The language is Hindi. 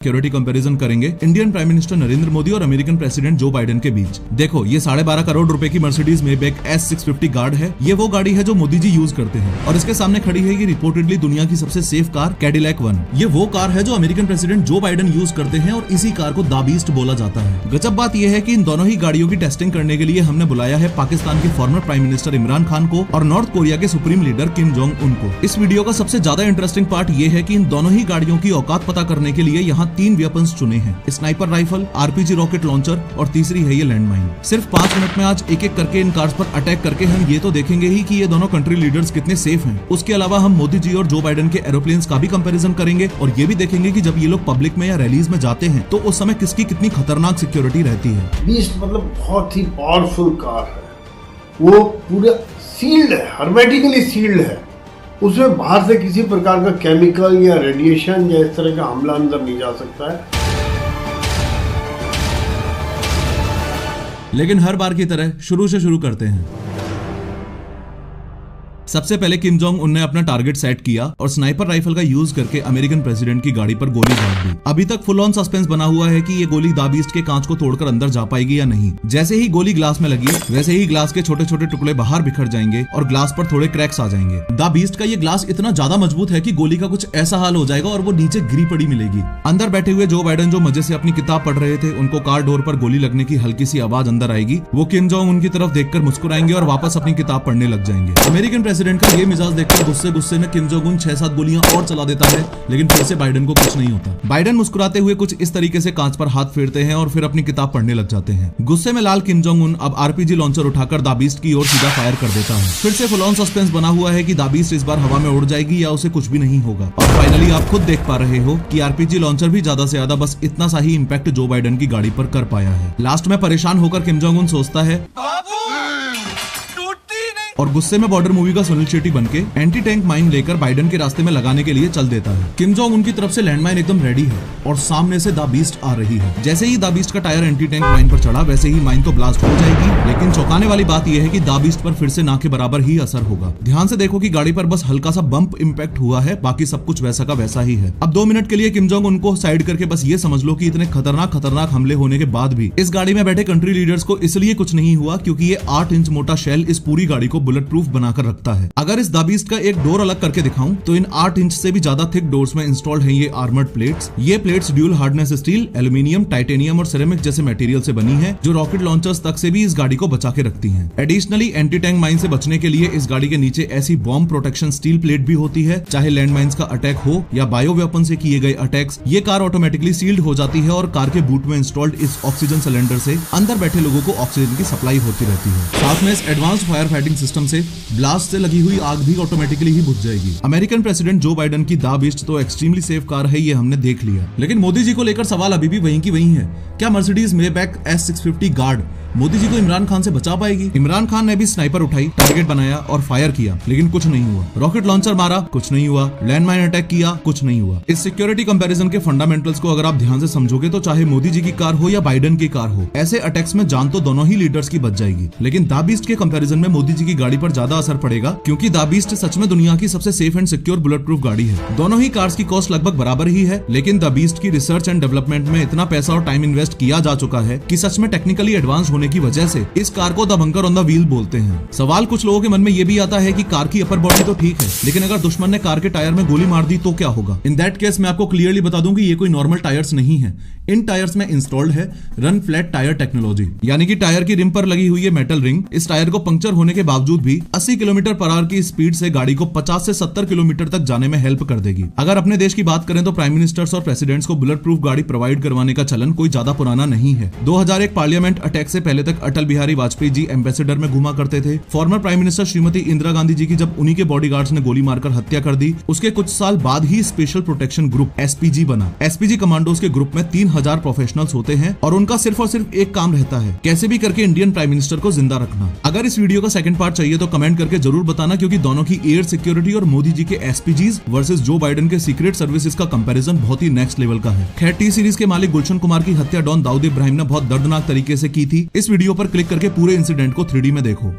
सिक्योरिटी कंपैरिजन करेंगे Indian prime minister Narendra Modi और अमेरिकन प्रेसिडेंट जो बाइडेन के बीच। देखो, ये 12.5 करोड़ रुपए की मर्सिडीज मेबैक S650 गार्ड है। ये वो गाड़ी है जो मोदी जी यूज करते हैं और इसके सामने खड़ी है ये रिपोर्टेडली दुनिया की सबसे सेफ कार कैडिलैक वन। ये वो कार है जो American president Joe Biden use करते हैं और इसी कार को द बीस्ट बोला जाता है। गजब बात यह है कि इन दोनों ही गाड़ियों की टेस्टिंग करने के लिए हमने बुलाया है पाकिस्तान के farmer prime minister Imran Khan को और नॉर्थ कोरिया के supreme leader Kim Jong Un को। इस वीडियो का सबसे ज्यादा इंटरेस्टिंग पार्ट ये है कि इन दोनों ही गाड़ियों की औकात पता करने के लिए यहाँ 3 वेपन्स चुने हैं, sniper rifle, RPG rocket launcher और तीसरी है ये लैंडमाइन। सिर्फ 5 मिनट में आज एक एक करके इन कार्स पर अटैक करके हम ये तो देखेंगे ही कि ये दोनों कंट्री लीडर्स कितने सेफ हैं। उसके अलावा हम मोदी जी और जो बाइडेन के एरोप्लेन्स का भी कंपैरिजन करेंगे और ये भी देखेंगे कि जब ये लोग पब्लिक में या रैलीज में जाते हैं तो उस समय किसकी कितनी खतरनाक सिक्योरिटी रहती है। बीस्ट मतलब बहुत ही पावरफुल कार है, वो पूरा सील्ड है, हर्मेटिकली सील्ड है। उसमें बाहर से किसी प्रकार का केमिकल या रेडिएशन या इस तरह का हमला अंदर नहीं जा सकता है। लेकिन हर बार की तरह शुरू से शुरू करते हैं। सबसे पहले किम जोंग उन ने अपना टारगेट सेट किया और स्नाइपर राइफल का यूज करके अमेरिकन प्रेसिडेंट की गाड़ी पर गोली दाग दी। अभी तक फुल ऑन सस्पेंस बना हुआ है कि ये गोली द बीस्ट के कांच को तोड़कर अंदर जा पाएगी या नहीं। जैसे ही गोली ग्लास में लगी वैसे ही ग्लास के छोटे छोटे टुकड़े बाहर बिखर जाएंगे और ग्लास पर थोड़े क्रैक्स आ जाएंगे। द बीस्ट का ये ग्लास इतना ज्यादा मजबूत है कि गोली का कुछ ऐसा हाल हो जाएगा और वो नीचे गिरी पड़ी मिलेगी। अंदर बैठे हुए जो बाइडेन जो मजे से अपनी किताब पढ़ रहे थे, उनको कार डोर पर गोली लगने की हल्की सी आवाज अंदर आएगी। वो किम जोंग उनकी तरफ देखकर मुस्कुराएंगे और वापस अपनी किताब पढ़ने लग जाएंगे। अमेरिकन प्रेसिडेंट का ये मिजाज देखकर गुस्से में किम जोंग उन 6-7 गोलियां और चला देता है, लेकिन फिर से बाइडेन को कुछ नहीं होता। बाइडेन मुस्कुराते हुए कुछ इस तरीके से कांच पर हाथ फेरते हैं और फिर अपनी किताब पढ़ने लग जाते हैं। गुस्से में लाल किम जोंग उन अब RPG लॉन्चर उठाकर द बीस्ट की ओर सीधा फायर कर देता है। फिर से फुल ऑन सस्पेंस बना हुआ है कि द बीस्ट इस बार हवा में उड़ जाएगी या उसे कुछ भी नहीं होगा। और फाइनली आप खुद देख पा रहे हो कि RPG लॉन्चर भी ज्यादा से ज्यादा बस इतना सा ही इम्पैक्ट जो बाइडेन की गाड़ी पर कर पाया है। लास्ट में परेशान होकर किम जोंग उन सोचता है और गुस्से में बॉर्डर मूवी का सुनील शेट्टी बनके एंटी टैंक माइन लेकर बाइडेन के रास्ते में लगाने के लिए चल देता है। किम जोंग उनकी तरफ से लैंडमाइन एकदम रेडी है और सामने से द बीस्ट आ रही है। जैसे ही द बीस्ट का टायर एंटी टैंक माइन पर चढ़ा वैसे ही माइन तो ब्लास्ट हो जाएगी, लेकिन चौंकाने वाली बात यह है कि द बीस्ट पर फिर से ना के बराबर ही असर होगा। ध्यान से देखो कि गाड़ी पर बस हल्का सा बम्प इम्पैक्ट हुआ है, बाकी सब कुछ वैसा का वैसा ही है। अब 2 मिनट के लिए किम जोंग उनको साइड करके बस ये समझ लो कि इतने खतरनाक हमले होने के बाद भी इस गाड़ी में बैठे कंट्री लीडर्स को इसलिए कुछ नहीं हुआ क्योंकि ये 8 इंच मोटा शेल इस पूरी गाड़ी को बुलेट प्रूफ बनाकर रखता है। अगर इस द बीस्ट का एक डोर अलग करके दिखाऊं तो इन 8 इंच से भी ज्यादा थिक डोर्स में इंस्टॉल्ड हैं ये आर्मर्ड प्लेट्स। ये plates dual hardness steel, aluminium, titanium और सिरेमिक जैसे मटेरियल से बनी है जो रॉकेट लॉन्चर्स तक से भी इस गाड़ी को बचा के रखती हैं। एडिशनली एंटी टैंक माइन से बचने के लिए इस गाड़ी के नीचे ऐसी बॉम्ब प्रोटेक्शन स्टील प्लेट भी होती है, चाहे लैंड माइंस का अटैक हो या बायो वेपन से किए गए अटैक्स, ये कार ऑटोमेटिकली सील्ड हो जाती है और कार के बूट में इंस्टॉल्ड इस ऑक्सीजन सिलेंडर से अंदर बैठे लोगों को ऑक्सीजन की सप्लाई होती रहती है। साथ में इस एडवांस्ड फायर फाइटिंग सिस्टम से ब्लास्ट से लगी हुई आग भी ऑटोमेटिकली ही बुझ जाएगी। अमेरिकन प्रेसिडेंट जो बाइडेन की द बीस्ट तो एक्सट्रीमली सेफ कार है, ये हमने देख लिया, लेकिन मोदी जी को लेकर सवाल अभी भी वहीं की वहीं है। क्या Mercedes Maybach S650 guard Modi ji को इमरान खान से बचा पाएगी? इमरान खान ने भी स्नाइपर उठाई, टारगेट बनाया और फायर किया, लेकिन कुछ नहीं हुआ। रॉकेट लॉन्चर मारा, कुछ नहीं हुआ। लैंडमाइन अटैक किया, कुछ नहीं हुआ। इस सिक्योरिटी कंपैरिजन के फंडामेंटल्स को अगर आप ध्यान से समझोगे तो चाहे मोदी जी की कार हो या बाइडेन की कार हो, ऐसे अटैक्स में जान तो दोनों ही लीडर्स की बच जाएगी। लेकिन द बीस्ट के कंपैरिजन में मोदी जी की गाड़ी पर ज्यादा असर पड़ेगा क्योंकि द बीस्ट सच में दुनिया की सबसे safe and secure bullet proof गाड़ी है। दोनों ही कार्स की कॉस्ट लगभग बराबर ही है, लेकिन द बीस्ट की रिसर्च एंड डेवलपमेंट में इतना पैसा और टाइम इन्वेस्ट किया जा चुका है कि सच में टेक्निकली एडवांस होने की वजह से इस कार को the bunker on the wheel बोलते हैं। सवाल कुछ लोगों के मन में ये भी आता है कि कार की अपर बॉडी तो ठीक है, लेकिन अगर दुश्मन ने कार के टायर में गोली मार दी तो क्या होगा? इन दैट केस मैं आपको क्लियरली बता दूं कि ये कोई नॉर्मल टायर्स नहीं है। इन टायर्स में इंस्टॉल्ड है रन फ्लैट टायर टेक्नोलॉजी, यानी कि टायर की रिम पर लगी हुई है मेटल रिंग इस टायर को पंक्चर होने के बावजूद भी 80 किलोमीटर पर आवर की स्पीड से गाड़ी को 50 से 70 किलोमीटर तक जाने में हेल्प कर देगी। अगर अपने देश की बात करें तो प्राइम मिनिस्टर्स और प्रेसिडेंट्स को बुलेट प्रूफ गाड़ी प्रोवाइड करवाने का चलन कोई ज्यादा पुराना नहीं है। 2001 पार्लियामेंट अटैक से पहले तक अटल बिहारी वाजपेयी जी एम्बेसडर में घुमा करते थे। Former prime minister Shrimati Indira Gandhi ji की जब उन्हीं के बॉडीगार्ड्स ने गोली मारकर हत्या कर दी, उसके कुछ साल बाद ही स्पेशल प्रोटेक्शन ग्रुप SPG बना। SPG कमांडोज के ग्रुप में 3000 प्रोफेशनल्स होते हैं और उनका सिर्फ और सिर्फ एक काम रहता है, कैसे भी करके इंडियन प्राइम मिनिस्टर को जिंदा रखना। अगर इस वीडियो का सेकंड पार्ट चाहिए तो कमेंट करके जरूर बताना, क्योंकि दोनों की एयर सिक्योरिटी और मोदी जी के SPGs वर्सेस जो बाइडेन के सीक्रेट सर्विसेज का कंपैरिजन बहुत ही नेक्स्ट लेवल का है। खैर, T सीरीज के मालिक गुलशन कुमार की हत्या डॉन दाऊद इब्राहिम ने बहुत दर्दनाक तरीके से की थी। इस वीडियो पर क्लिक करके पूरे इंसिडेंट को 3D में देखो।